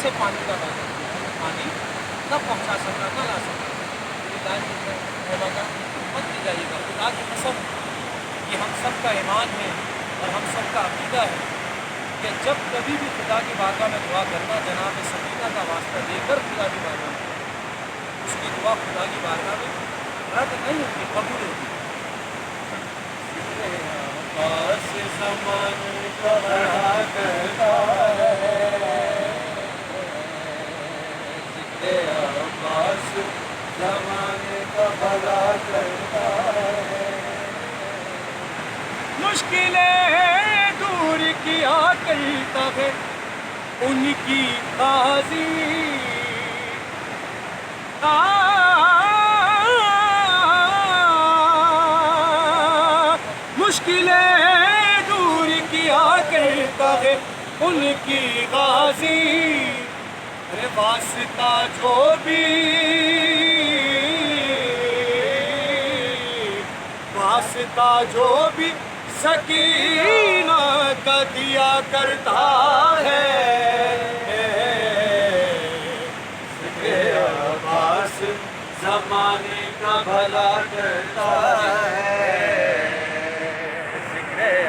سے پانی کا وعدہ کیا ہے، پانی نہ پہنچا سکتا نہ لا سکتا، اللہ کی محبت کا مت لے جائیے گا، خدا کی قسم یہ ہم سب کا ایمان ہے اور ہم سب کا عقیدہ ہے کہ جب کبھی بھی خدا کی بارگاہ میں دعا کرنا جناب سکینہ کا واسطہ لے کر خدا کی بارگاہ میں اس کی دعا خدا کی بارگاہ میں رد نہیں ہوتی، قبول ہوتی ہے۔ پاس زمانے کا بڑا کرتا ہے، پاس زمانے کا بڑا کرتا ہے، مشکلیں دور کیا کرتا ہے ان کی قاضی، مشکلیں دور کیا کرتا ہے ان کی غازی، ارے واسطہ جو بھی سکینہ کا دیا کرتا ہے، عباس زمانے کا بھلا کرتا ہے،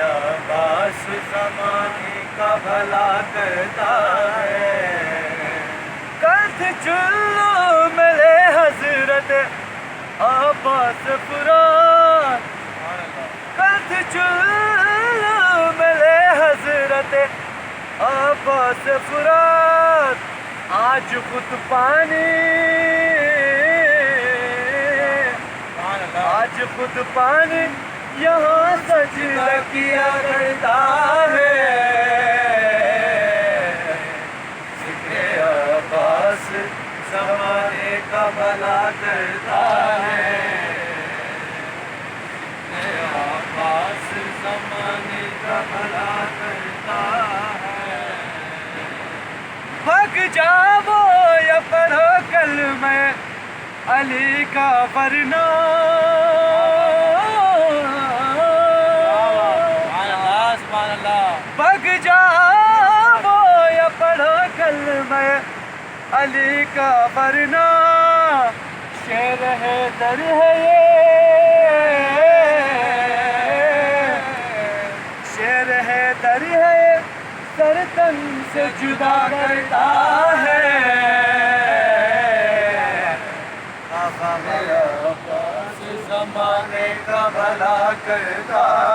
عباس زمانے کا بھلا کرتا ہے، کلت چلو ملے حضرت عباس فرات، کلت چلو ملے حضرت عباس فرات، آج خود پانی یہاں سجدہ کیا کرتا ہے، ذکر عباس زمانے کا بھلا کرتا ہے، ذکر عباس زمانے کا بھلا کرتا ہے، بھگ جاؤ یا پڑھو کلمہ علی کا ورنہ، بھگ جاؤ یا پڑھو کلمہ علی کا ورنہ، شیر حیدر ہے یہ، شیر حیدر ہے یہ، سر تن سے جدا کرتا ہے، عباس زمانے کا بھلا کرتا ہے۔